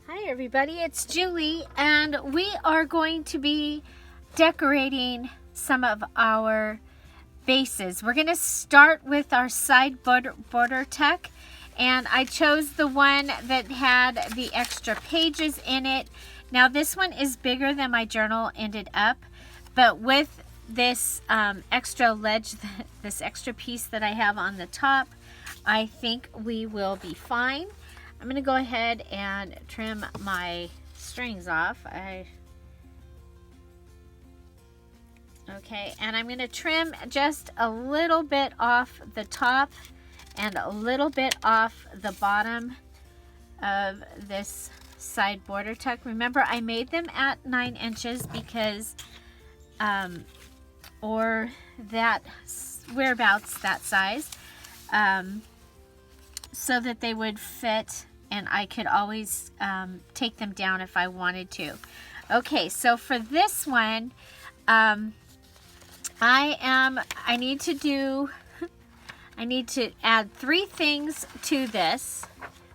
Hi everybody, it's Julie and we are going to be decorating some of our bases. We're going to start with our side border tuck, and I chose the one that had the extra pages in it. Now this one is bigger than my journal ended up, but with this extra ledge, this extra piece that I have on the top, I think we will be fine. I'm going to go ahead and trim my strings off. Okay, and I'm going to trim just a little bit off the top and a little bit off the bottom of this side border tuck. Remember, I made them at 9 inches because, or that, whereabouts that size. So that they would fit and I could always take them down if I wanted to. Okay, so for this one, I need to add 3 things to this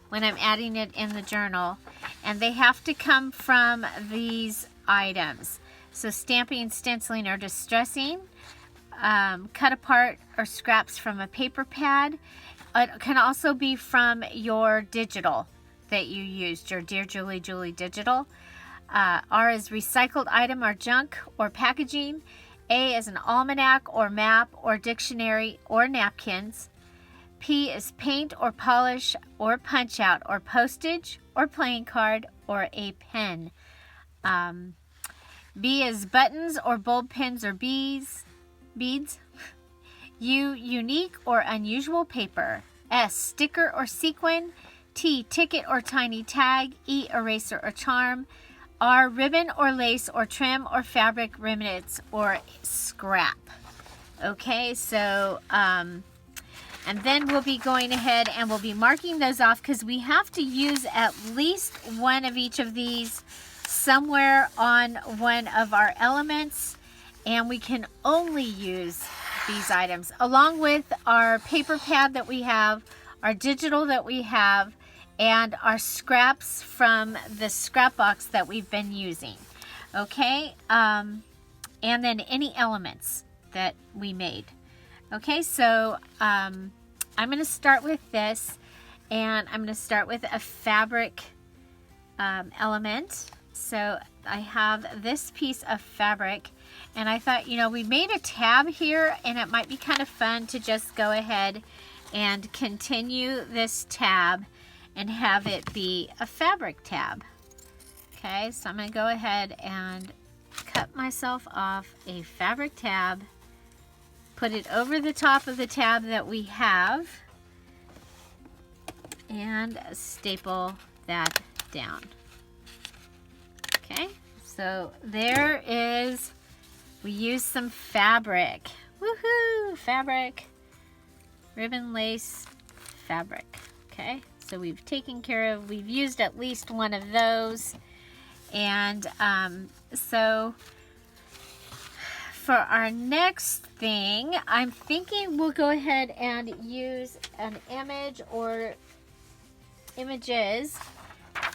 when I'm adding it in the journal, and they have to come from these items. So stamping, stenciling, or distressing, cut apart or scraps from a paper pad. It can also be from your digital that you used, your Dear Julie digital. R is recycled item or junk or packaging. A is an almanac or map or dictionary or napkins. P is paint or polish or punch out or postage or playing card or a pen. B is buttons or bulb pins or beads. U, unique or unusual paper. S, sticker or sequin. T, ticket or tiny tag. E, eraser or charm. R, ribbon or lace or trim or fabric remnants or scrap. Okay, so, and then we'll be going ahead and we'll be marking those off because we have to use at least one of each of these somewhere on one of our elements, and we can only use these items along with our paper pad that we have, our digital that we have, and our scraps from the scrap box that we've been using. Okay, and then any elements that we made. Okay, so I'm going to start with this, and I'm going to start with a fabric element. So I have this piece of fabric, and I thought, you know, we made a tab here, and it might be kind of fun to just go ahead and continue this tab and have it be a fabric tab. Okay, so I'm going to go ahead and cut myself off a fabric tab, put it over the top of the tab that we have, and staple that down. Okay, so there is, we use some fabric. Woohoo! Fabric, ribbon, lace, fabric. Okay, so we've taken care of, we've used at least one of those. And so for our next thing, I'm thinking we'll go ahead and use an image or images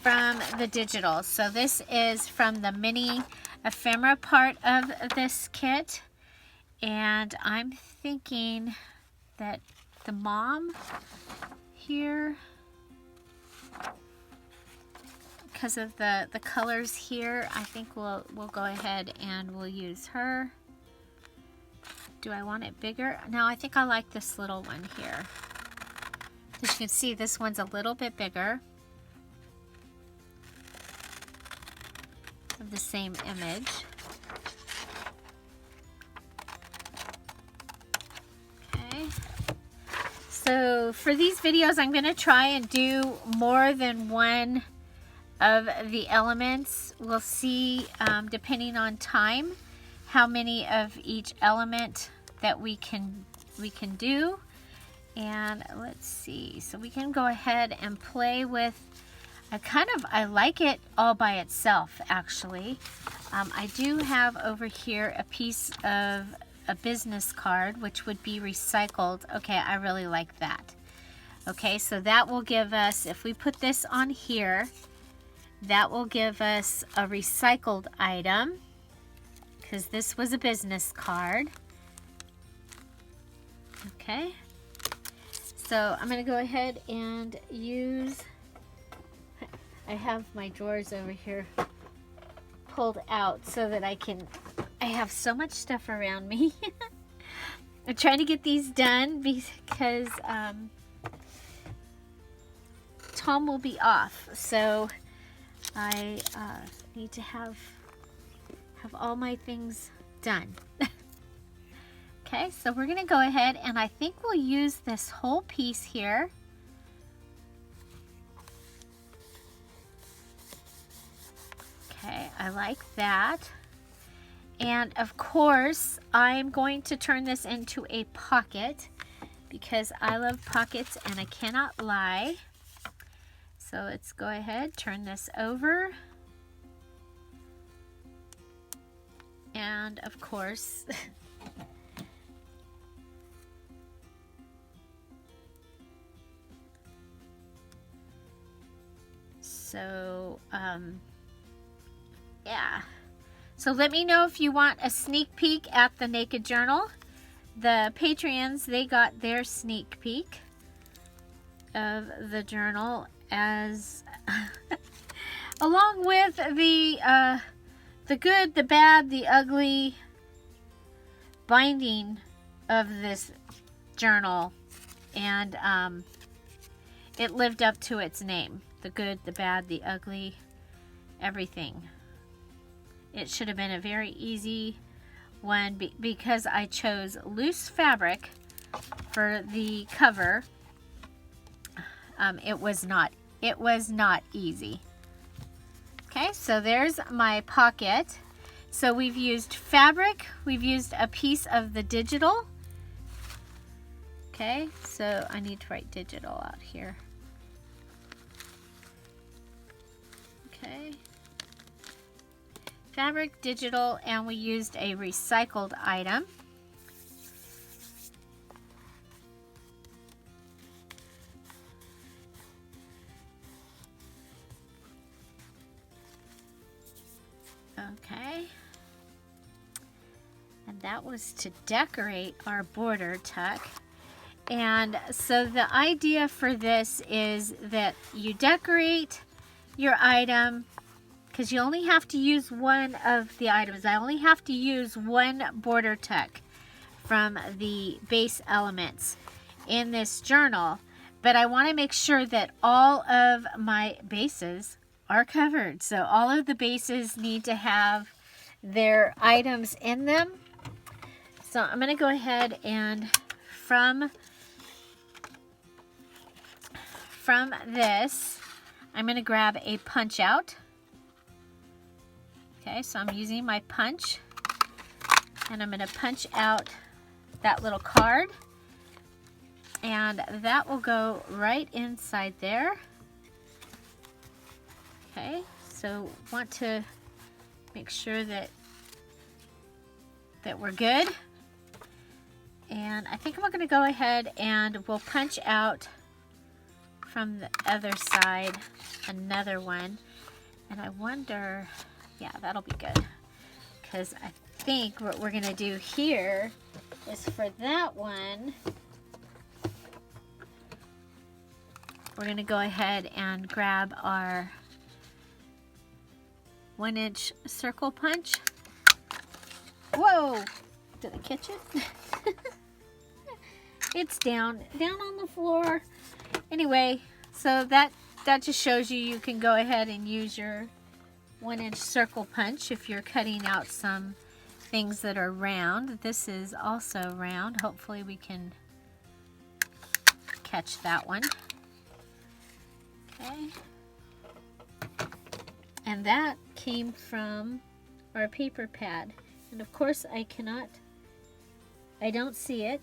from the digital. So this is from the mini ephemera part of this kit, and I'm thinking that the mom here, because of the colors here, I think we'll go ahead and we'll use her. Do I want it bigger? No, I think I like this little one here. As you can see, this one's a little bit bigger of the same image. Okay. So for these videos, I'm going to try and do more than one of the elements. We'll see, depending on time, how many of each element that we can do. And let's see, so we can go ahead and play with, I like it all by itself, actually. I do have over here a piece of a business card, which would be recycled. Okay, I really like that. Okay, so that will give us, if we put this on here, That will give us a recycled item because this was a business card. Okay, so I'm going to go ahead and use, I have my drawers over here pulled out so that I have so much stuff around me. I'm trying to get these done because Tom will be off, so I need to have all my things done. Okay, so we're going to go ahead and I think we'll use this whole piece here. Okay, I like that. And of course, I'm going to turn this into a pocket because I love pockets and I cannot lie. So let's go ahead, turn this over. And of course, so, yeah. So let me know if you want a sneak peek at the Naked Journal. The Patreons, they got their sneak peek of the journal as along with the good, the bad, the ugly binding of this journal, and it lived up to its name. The good, the bad, the ugly, everything. It should have been a very easy one because I chose loose fabric for the cover. It was not easy. Okay, so there's my pocket. So we've used fabric, we've used a piece of the digital. Okay, so I need to write digital out here. Okay. Fabric, digital, and we used a recycled item. Okay. And that was to decorate our border tuck. And so the idea for this is that you decorate your item because you only have to use one of the items. I only have to use one border tuck from the base elements in this journal, but I want to make sure that all of my bases are covered. So all of the bases need to have their items in them. So I'm going to go ahead and from this, I'm going to grab a punch out. Okay, so I'm using my punch and I'm going to punch out that little card, and that will go right inside there. Okay, so want to make sure that we're good. And I think I'm going to go ahead and we'll punch out from the other side another one. And I wonder, yeah, that'll be good. Because I think what we're going to do here is for that one, we're going to go ahead and grab our 1-inch circle punch. Whoa! Did I catch it? It's down on the floor. Anyway, so that just shows you can go ahead and use your 1-inch circle punch if you're cutting out some things that are round. This is also round. Hopefully we can catch that one. Okay. And that came from our paper pad. And of course I don't see it.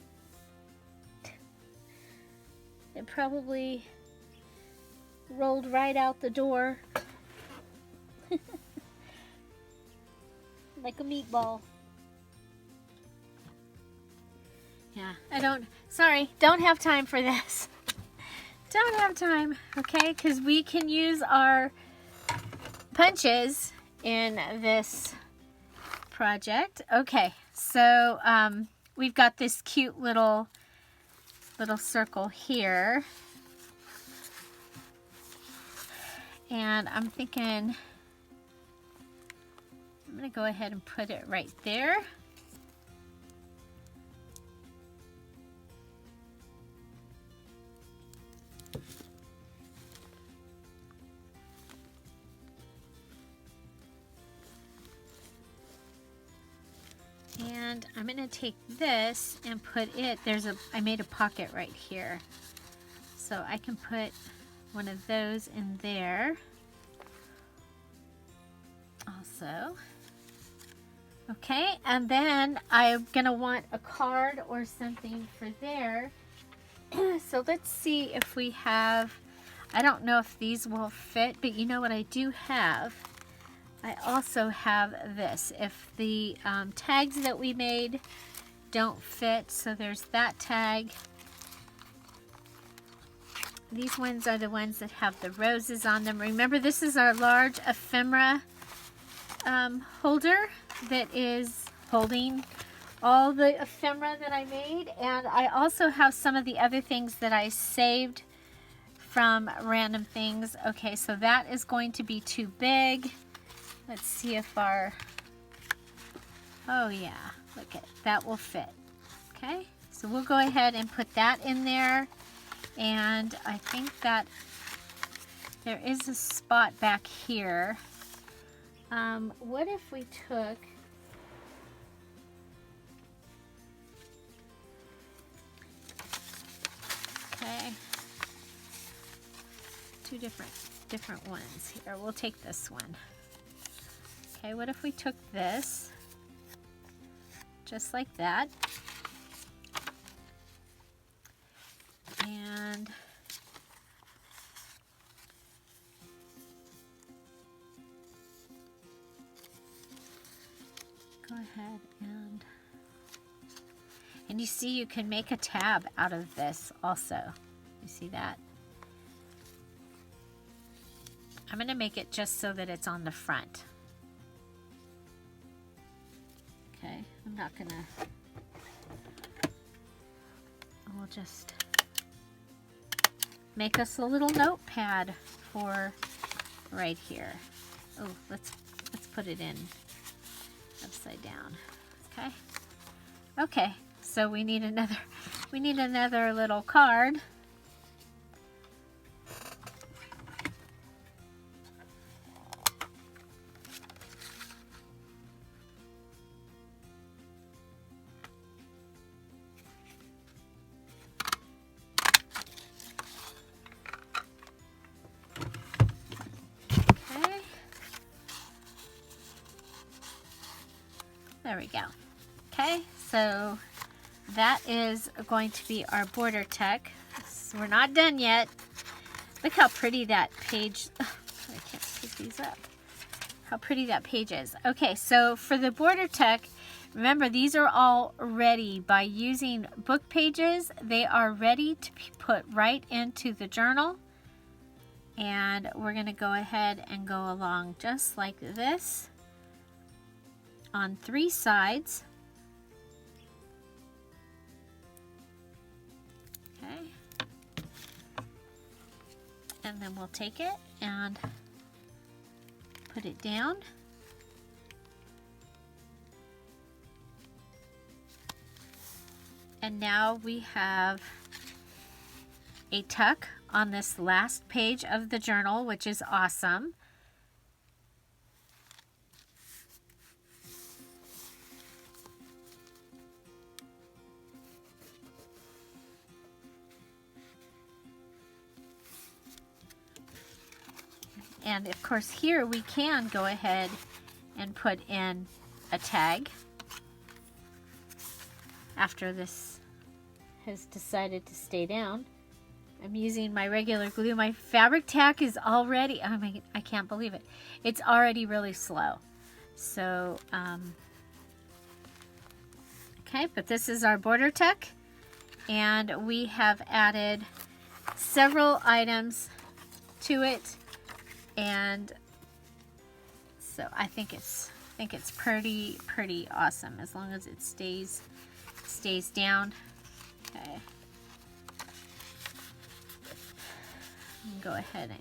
It probably rolled right out the door like a meatball. Yeah, don't have time for this. Don't have time, okay? Because we can use our punches in this project. Okay, so we've got this cute little circle here, and I'm thinking I'm gonna go ahead and put it right there. And I'm going to take this and put it, I made a pocket right here. So I can put one of those in there. Also. Okay, and then I'm going to want a card or something for there. So let's see if we have, I don't know if these will fit, but you know what I do have? I also have this. If the tags that we made don't fit, so there's that tag. These ones are the ones that have the roses on them. Remember, this is our large ephemera holder that is holding all the ephemera that I made. And I also have some of the other things that I saved from random things. Okay, so that is going to be too big. Let's see if our, oh yeah, look at that will fit. Okay, so we'll go ahead and put that in there. And I think that there is a spot back here. What if we took, okay, two different ones here. We'll take this one. Okay, what if we took this, just like that, and go ahead and you see you can make a tab out of this also. You see that? I'm going to make it just so that it's on the front. Okay, I'm not gonna, we'll just make us a little notepad for right here. Oh, let's put it in upside down. Okay. Okay, so we need another little card. There we go. Okay, so that is going to be our border tuck. We're not done yet. Look how pretty that page, I can't pick these up. How pretty that page is. Okay, so for the border tuck, remember these are all ready. By using book pages, they are ready to be put right into the journal. And we're going to go ahead and go along just like this on 3 sides. Okay. And then we'll take it and put it down. And now we have a tuck on this last page of the journal, which is awesome. And of course here we can go ahead and put in a tag after this has decided to stay down. I'm using my regular glue. My fabric tack is already, oh my, I can't believe it. It's already really slow. So, okay, but this is our border tuck. And we have added several items to it. And So I think it's pretty awesome as long as it stays down. Okay. Go ahead and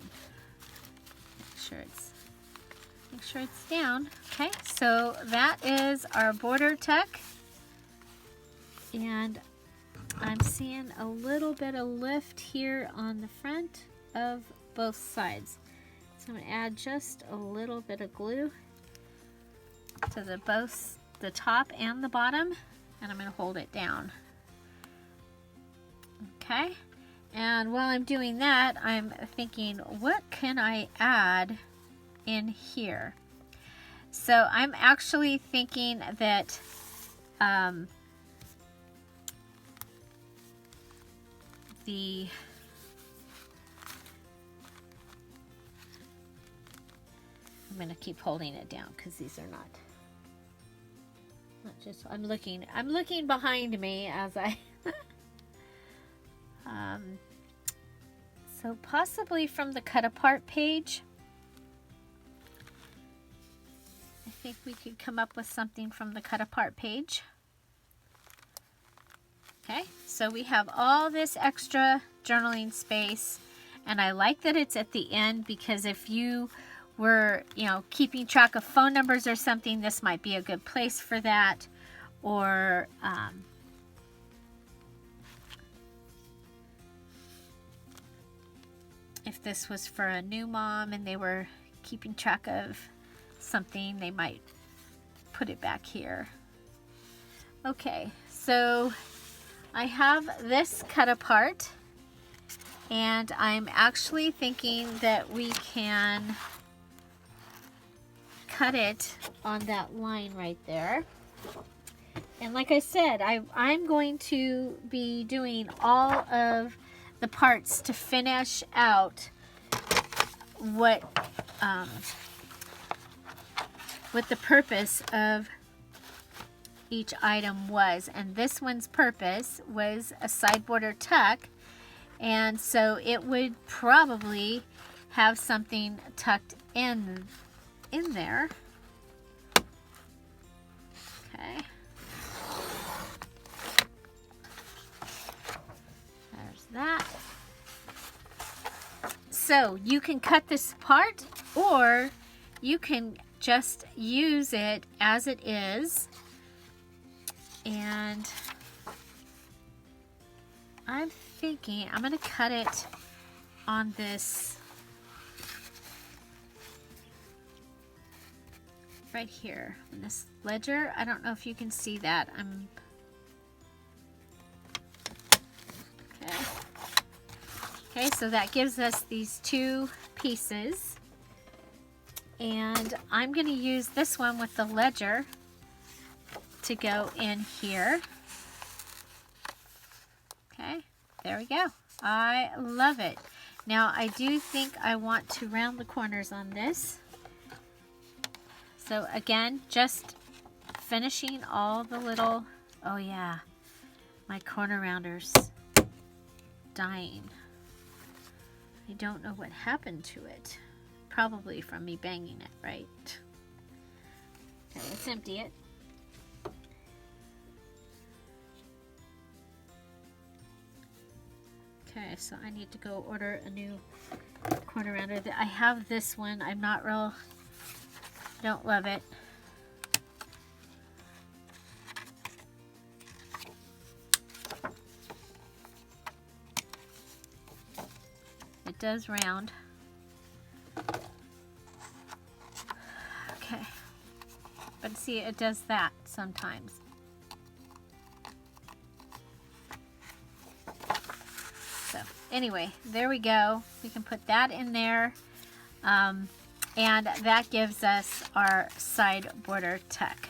make sure it's down. Okay, so that is our border tuck, and I'm seeing a little bit of lift here on the front of both sides. So I'm going to add just a little bit of glue to both the top and the bottom, and I'm going to hold it down. Okay, and while I'm doing that, I'm thinking, what can I add in here? So I'm actually thinking that I'm going to keep holding it down because these are not just, I'm looking behind me as I so possibly from the cut apart page. I think we could come up with something from the cut apart page. Okay, so we have all this extra journaling space, and I like that it's at the end because if you were, keeping track of phone numbers or something, this might be a good place for that. Or if this was for a new mom and they were keeping track of something, they might put it back here. Okay, so I have this cut apart, and I'm actually thinking that we can cut it on that line right there. And like I said, I'm going to be doing all of the parts to finish out what the purpose of each item was. And this one's purpose was a side border tuck, and so it would probably have something tucked in there. Okay. There's that. So you can cut this apart, or you can just use it as it is. And I'm thinking I'm going to cut it on this right here in this ledger. I don't know if you can see that. Okay, so that gives us these two pieces, and I'm going to use this one with the ledger to go in here. Okay, there we go. I love it. Now I do think I want to round the corners on this. So again, just finishing all the little, oh yeah, my corner rounder's dying. I don't know what happened to it. Probably from me banging it, right? Okay, let's empty it. Okay, so I need to go order a new corner rounder. I have this one. I'm not real, don't love it. It does round. Okay, but see, it does that sometimes. So anyway, there we go. We can put that in there, and that gives us our side border tuck.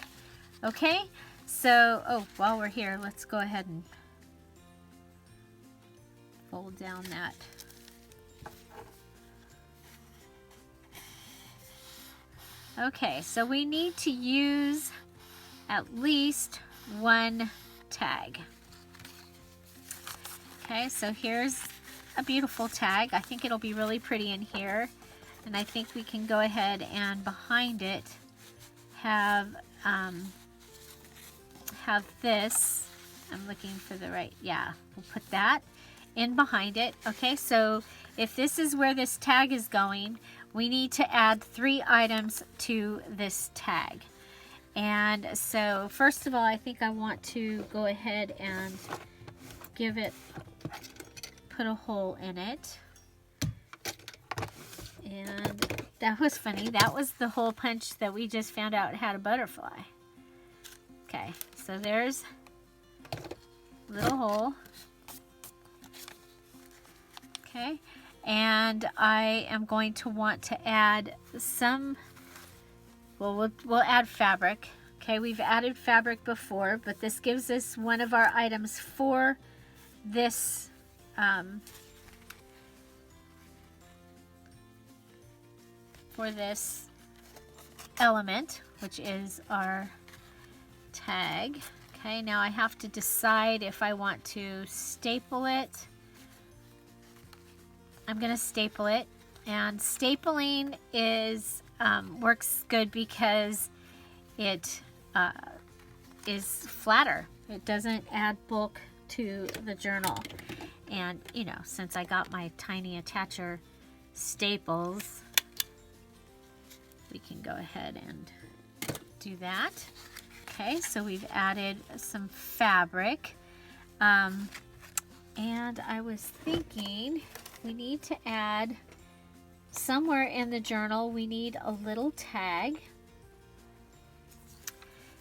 Okay, so while we're here, let's go ahead and fold down that. Okay, so we need to use at least one tag. Okay, so here's a beautiful tag. I think it'll be really pretty in here. And I think we can go ahead and behind it have this. I'm looking for the right, yeah, we'll put that in behind it. Okay, so if this is where this tag is going, we need to add 3 items to this tag. And so first of all, I think I want to go ahead and give it, put a hole in it. And that was funny. That was the hole punch that we just found out had a butterfly. Okay, so there's a little hole. Okay, and I am going to want to add some, well, we'll add fabric. Okay, we've added fabric before, but this gives us one of our items for this element, which is our tag. Okay, now I have to decide if I want to staple it. I'm going to staple it, and stapling is works good because it is flatter. It doesn't add bulk to the journal. And you know, since I got my tiny attacher staples, we can go ahead and do that. Okay, so we've added some fabric. And I was thinking we need to add somewhere in the journal, we need a little tag.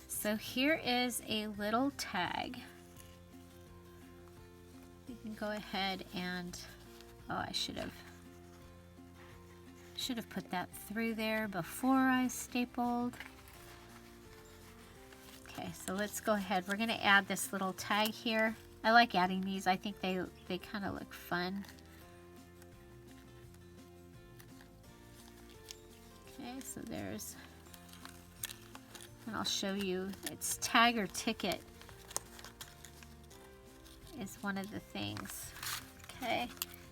So here is a little tag. We can go ahead and, oh, I should have put that through there before I stapled. Okay, so let's go ahead. We're going to add this little tag here. I like adding these. I think they kind of look fun. Okay, so there's, and I'll show you, it's tag or ticket is one of the things. Okay,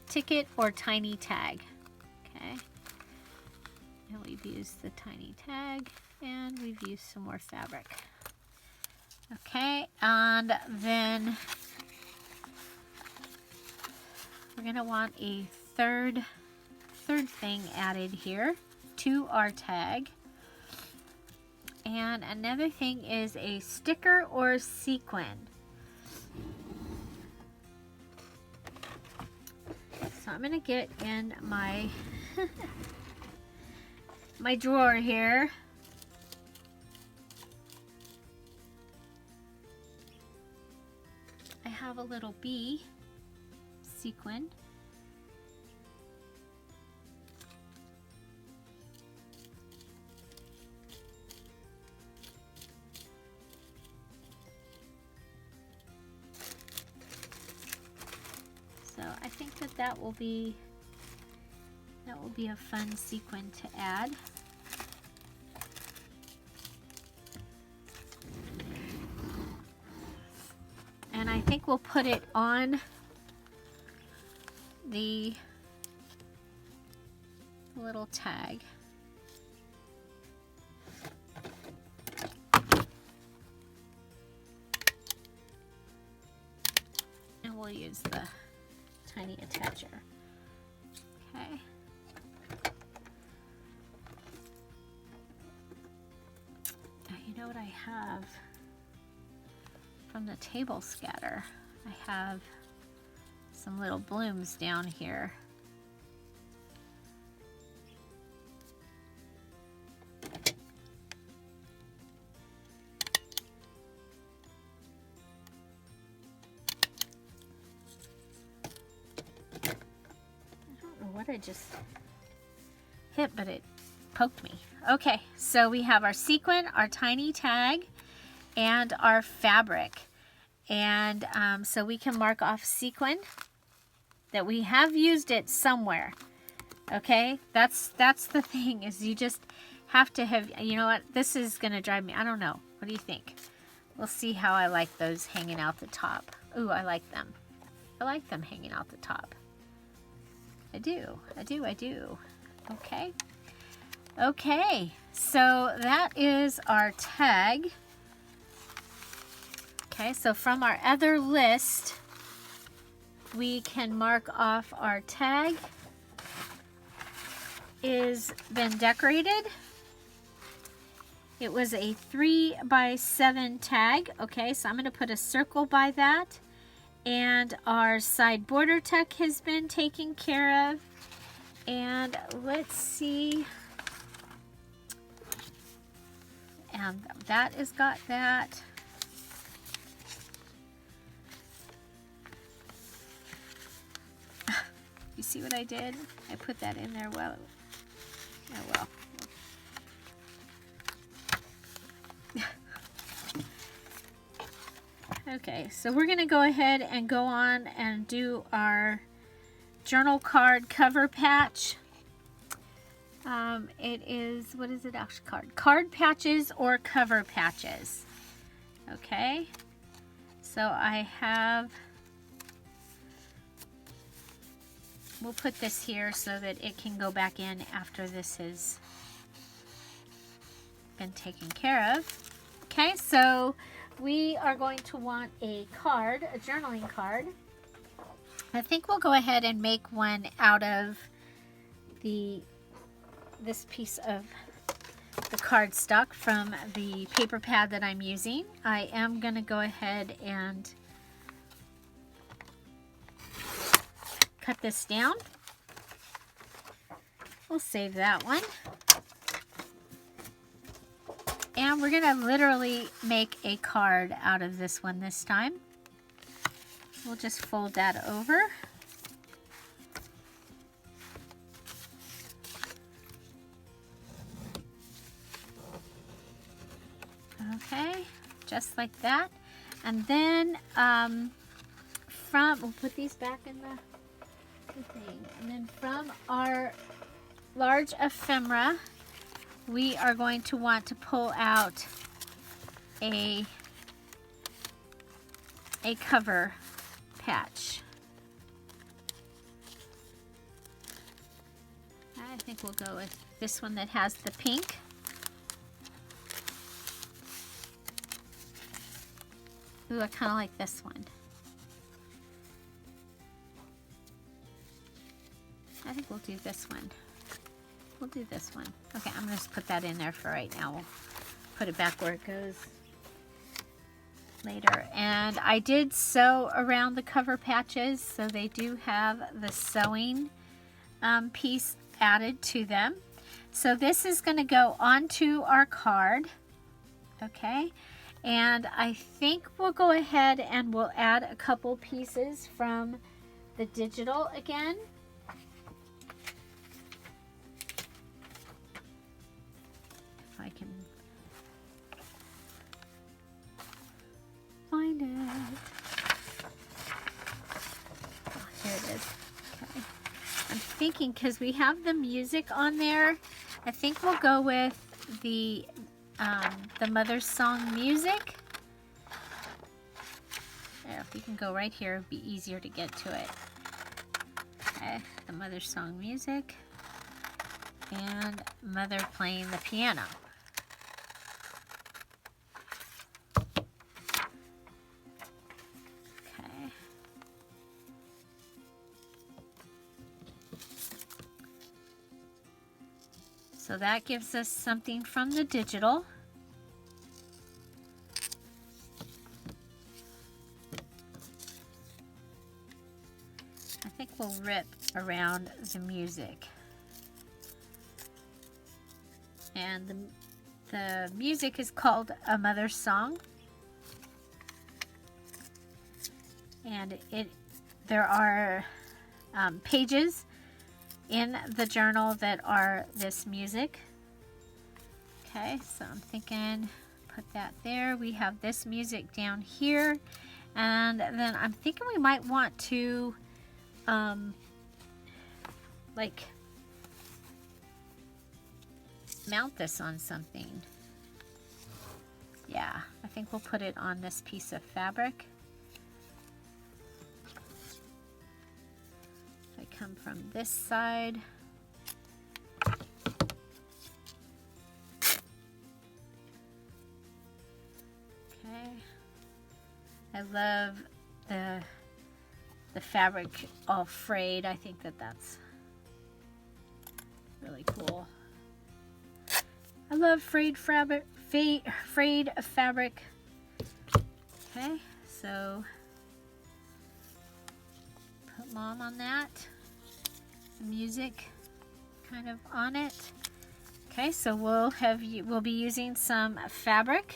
ticket or tiny tag. Okay, and we've used the tiny tag, and we've used some more fabric. Okay, and then we're gonna want a third thing added here to our tag. And another thing is a sticker or sequin. So I'm gonna get in my my drawer here. I have a little bee sequin. So I think that will be a fun sequin to add. And I think we'll put it on the little tag. And we'll use the tiny attacher. Okay. Now you know what I have from the table scatter? I have some little blooms down here. I just hit, but it poked me. Okay, so we have our sequin, our tiny tag, and our fabric. And so we can mark off sequin that we have used it somewhere. Okay, that's the thing, is you just have to have, you know what, this is gonna drive me, I don't know, what do you think? We'll see how I like those hanging out the top. Ooh, I like them. I like them hanging out the top. I do. Okay. Okay, so that is our tag. Okay, so from our other list, we can mark off our tag is been decorated. It was a 3x7 tag. Okay, so I'm going to put a circle by that. And our side border tuck has been taken care of. And let's see. And that has got that. You see what I did? I put that in there well. Oh well. Okay, so we're going to go ahead and go on and do our journal card cover patch. It is, what is it actually called? Card patches or cover patches. Okay, so I have, we'll put this here so that it can go back in after this has been taken care of. Okay, so we are going to want a card, a journaling card. I think we'll go ahead and make one out of this piece of the cardstock from the paper pad that I'm using. I am going to go ahead and cut this down. We'll save that one. And we're going to literally make a card out of this one this time. We'll just fold that over. Okay, just like that. And then we'll put these back in the thing. And then from our large ephemera, we are going to want to pull out a cover patch. I think we'll go with this one that has the pink. Ooh, I kind of like this one. I think we'll do this one. We'll do this one. Okay, I'm going to just put that in there for right now. We'll put it back where it goes later. And I did sew around the cover patches, so they do have the sewing piece added to them. So this is going to go onto our card. Okay, and I think we'll go ahead and we'll add a couple pieces from the digital again. If I can find it. Oh, here it is. Okay. I'm thinking, because we have the music on there, I think we'll go with the Mother's Song music. Yeah, if we can go right here, it'd be easier to get to it. Okay, the Mother's Song music and Mother playing the piano. Okay. So that gives us something from the digital. I think we'll rip around the music. And the music is called A Mother's Song. And there are pages in the journal that are this music. Okay, so I'm thinking put that there. We have this music down here. And then I'm thinking we might want to like mount this on something. Yeah, I think we'll put it on this piece of fabric. I come from this side. I love the fabric all frayed. I think that's really cool. I love frayed fabric. Frayed fabric. Okay, so put Mom on that. The music kind of on it. Okay, so we'll be using some fabric.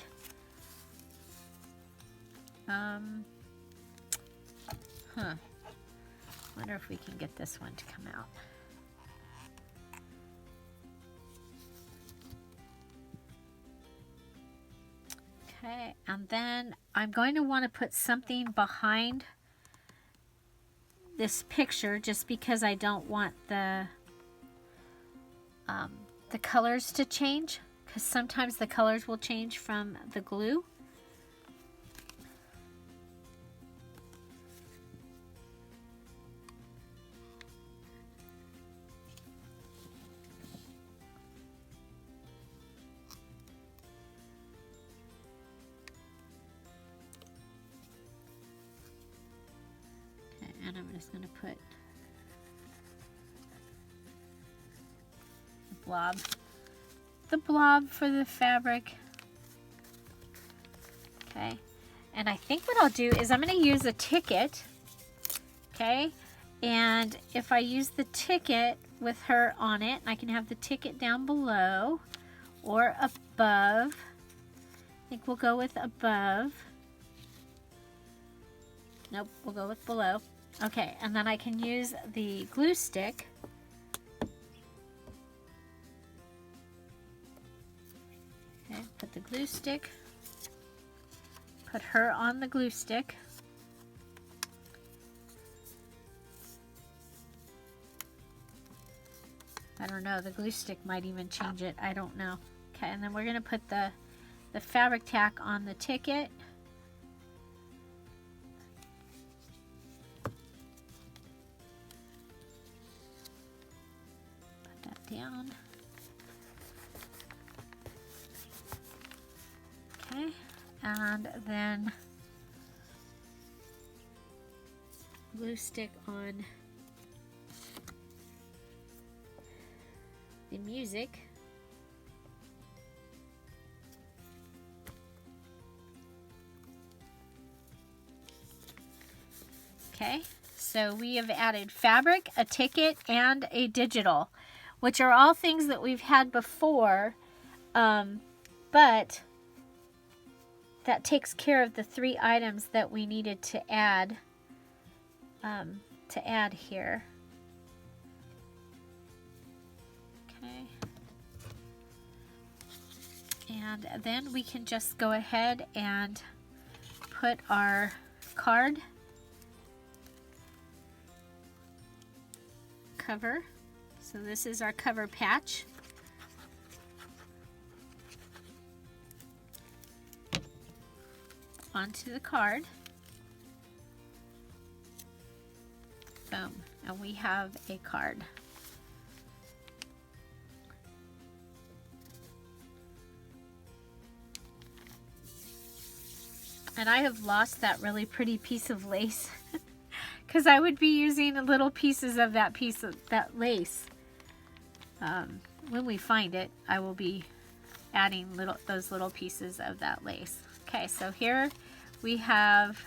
Wonder if we can get this one to come out. Okay, and then I'm going to want to put something behind this picture just because I don't want the colors to change, because sometimes the colors will change from the glue. And I'm just going to put the blob for the fabric. Okay, and I think what I'll do is I'm going to use a ticket. Okay, and if I use the ticket with her on it, I can have the ticket down below or above. I think we'll go with above. Nope, we'll go with below. Okay, and then I can use the glue stick. Okay, put the glue stick. Put her on the glue stick. I don't know, the glue stick might even change it. I don't know. Okay, and then we're going to put the fabric tack on the ticket. Down. Okay, and then glue stick on the music. Okay, so we have added fabric, a ticket, and a digital, which are all things that we've had before, but that takes care of the 3 items that we needed to add here. Okay. And then we can just go ahead and put our card cover. So this is our cover patch. Onto the card. Boom. And we have a card. And I have lost that really pretty piece of lace because I would be using little pieces of that lace. When we find it, I will be adding those little pieces of that lace. Okay, so here we have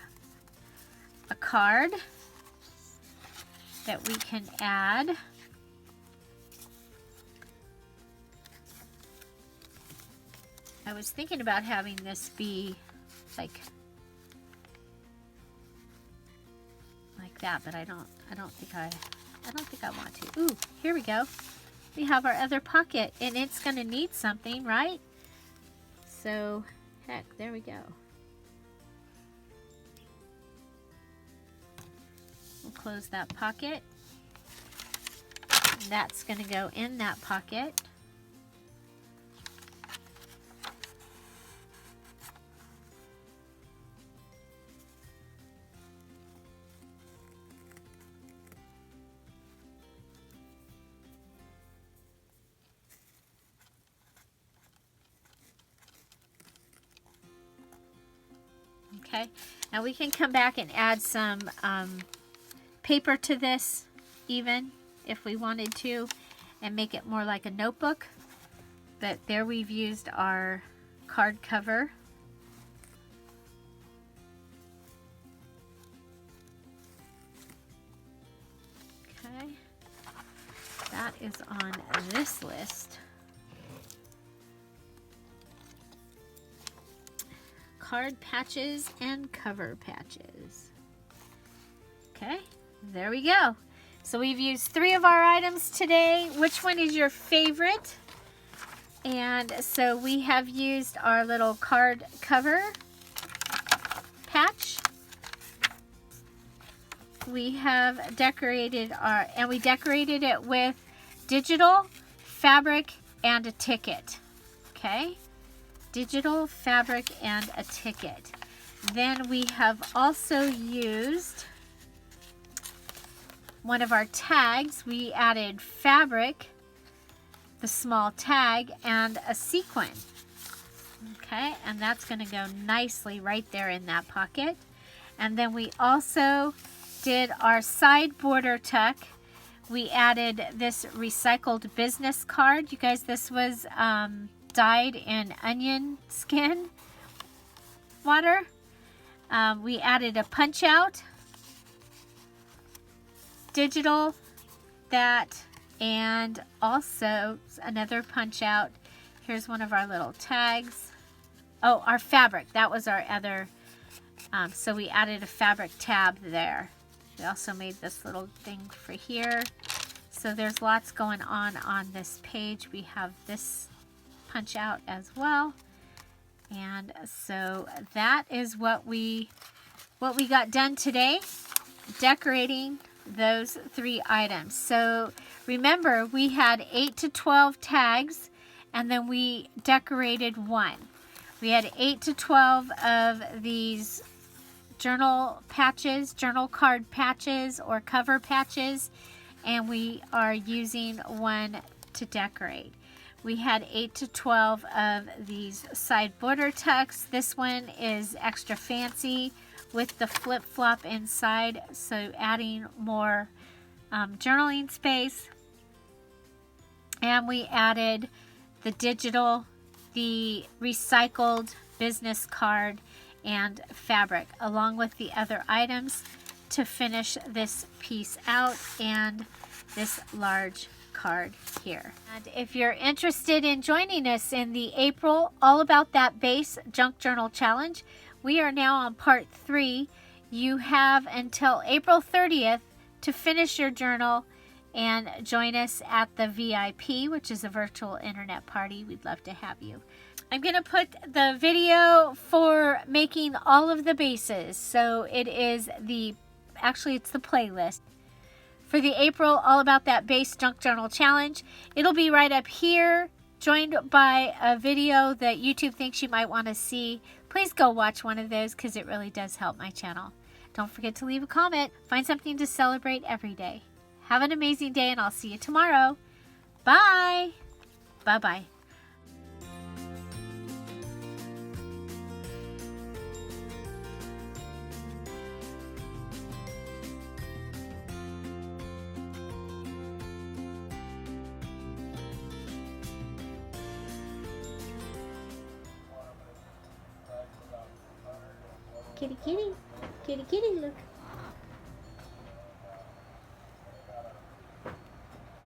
a card that we can add. I was thinking about having this be like that, but I don't think I want to. Ooh, here we go. We have our other pocket, and it's going to need something, right? So, heck, there we go. We'll close that pocket. And that's going to go in that pocket. Okay, now we can come back and add some paper to this even if we wanted to and make it more like a notebook. But there we've used our card cover. Okay, that is on this list. Card patches and cover patches. Okay, there we go. So we've used 3 of our items today. Which one is your favorite? And so we have used our little card cover patch. We have decorated we decorated it with digital, fabric, and a ticket. Okay, digital, fabric, and a ticket. Then we have also used one of our tags. We added fabric, the small tag, and a sequin. Okay, and that's going to go nicely right there in that pocket. And then we also did our side border tuck. We added this recycled business card. You guys, this was dyed in onion skin water. We added a punch out, digital, that, and also another punch out. Here's one of our little tags. Oh, our fabric, that was our other, so we added a fabric tab there. We also made this little thing for here. So there's lots going on this page. We have this punch out as well. And so that is what we got done today, decorating those 3 items. So remember, we had 8 to 12 tags, and then we decorated 1. We had 8 to 12 of these journal patches, journal card patches or cover patches, and we are using 1 to decorate. We had 8 to 12 of these side border tucks. This one is extra fancy with the flip-flop inside, so adding more journaling space. And we added the digital, the recycled business card, and fabric, along with the other items to finish this piece out and this large card here. And if you're interested in joining us in the April All About That Base Junk Journal Challenge, we are now on part 3. You have until April 30th to finish your journal and join us at the VIP, which is a virtual internet party. We'd love to have you. I'm going to put the video for making all of the bases. So it is actually it's the playlist for the April All About That Base Junk Journal Challenge. It'll be right up here, joined by a video that YouTube thinks you might want to see. Please go watch one of those because it really does help my channel. Don't forget to leave a comment. Find something to celebrate every day. Have an amazing day, and I'll see you tomorrow. Bye. Bye-bye. Kitty, kitty. Kitty, kitty, look.